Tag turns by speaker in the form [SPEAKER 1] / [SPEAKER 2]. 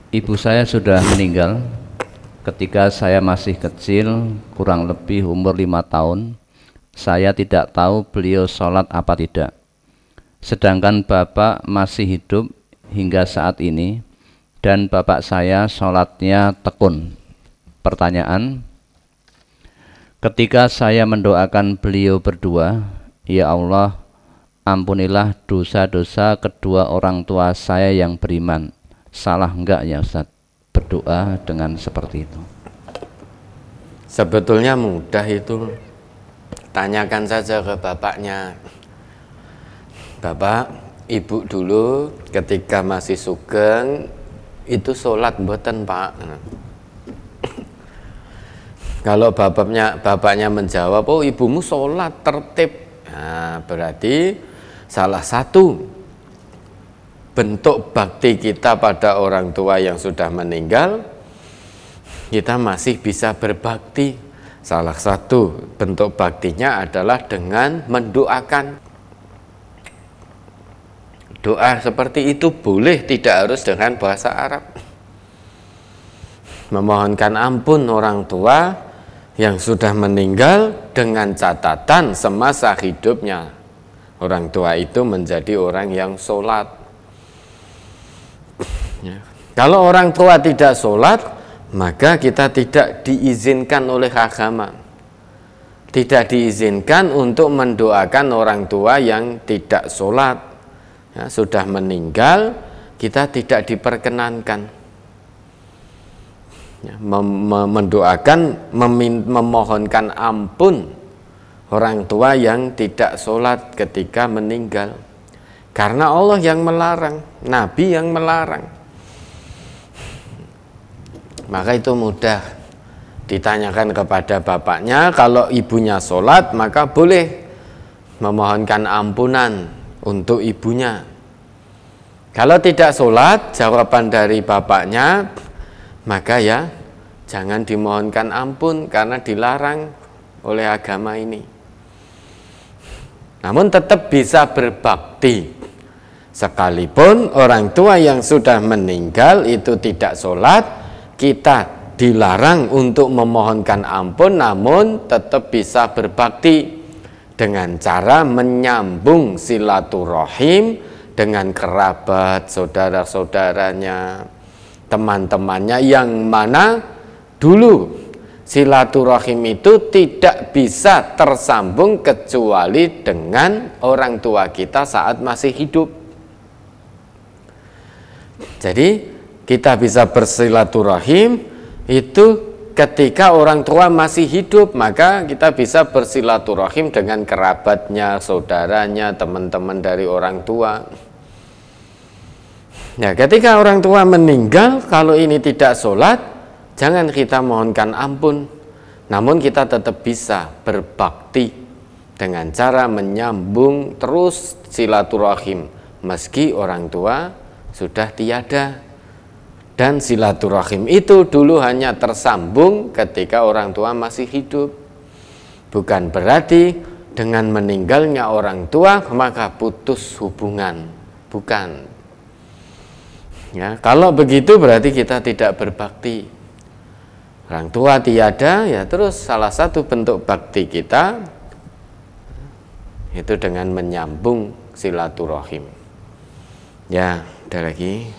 [SPEAKER 1] Ibu saya sudah meninggal ketika saya masih kecil, kurang lebih umur 5 tahun. Saya tidak tahu beliau sholat apa tidak. Sedangkan bapak masih hidup hingga saat ini, dan bapak saya sholatnya tekun. Pertanyaan, ketika saya mendoakan beliau berdua, ya Allah, ampunilah dosa-dosa kedua orang tua saya yang beriman. Salah enggak ya Ustaz berdoa dengan seperti itu?
[SPEAKER 2] Sebetulnya mudah itu. Tanyakan saja ke bapaknya. Bapak, ibu dulu ketika masih sugeng itu sholat mboten Pak? Kalau bapaknya menjawab, oh ibumu sholat tertib, nah, berarti salah satu bentuk bakti kita pada orang tua yang sudah meninggal, kita masih bisa berbakti. Salah satu bentuk baktinya adalah dengan mendoakan. Doa seperti itu boleh, tidak harus dengan bahasa Arab. Memohonkan ampun orang tua yang sudah meninggal dengan catatan semasa hidupnya orang tua itu menjadi orang yang sholat. Ya. Kalau orang tua tidak sholat, maka kita tidak diizinkan oleh agama. Tidak diizinkan untuk mendoakan orang tua yang tidak sholat. Ya, sudah meninggal, kita tidak diperkenankan. Ya, mendoakan, memohonkan ampun orang tua yang tidak sholat ketika meninggal. Karena Allah yang melarang, Nabi yang melarang. Maka itu mudah ditanyakan kepada bapaknya. Kalau ibunya sholat, maka boleh memohonkan ampunan untuk ibunya. Kalau tidak sholat, jawaban dari bapaknya, maka ya jangan dimohonkan ampun karena dilarang oleh agama ini. Namun tetap bisa berbakti. Sekalipun orang tua yang sudah meninggal itu tidak sholat, kita dilarang untuk memohonkan ampun, namun tetap bisa berbakti dengan cara menyambung silaturahim dengan kerabat, saudara-saudaranya, teman-temannya yang mana dulu silaturahim itu tidak bisa tersambung kecuali dengan orang tua kita saat masih hidup. Jadi kita bisa bersilaturahim itu ketika orang tua masih hidup, maka kita bisa bersilaturahim dengan kerabatnya, saudaranya, teman-teman dari orang tua. Nah, ketika orang tua meninggal, kalau ini tidak sholat, jangan kita mohonkan ampun, namun kita tetap bisa berbakti dengan cara menyambung terus silaturahim meski orang tua sudah tiada. Dan silaturahim itu dulu hanya tersambung ketika orang tua masih hidup. Bukan berarti dengan meninggalnya orang tua maka putus hubungan. Bukan. Ya, kalau begitu berarti kita tidak berbakti. Orang tua tiada, ya terus salah satu bentuk bakti kita itu dengan menyambung silaturahim. Ya, ada lagi.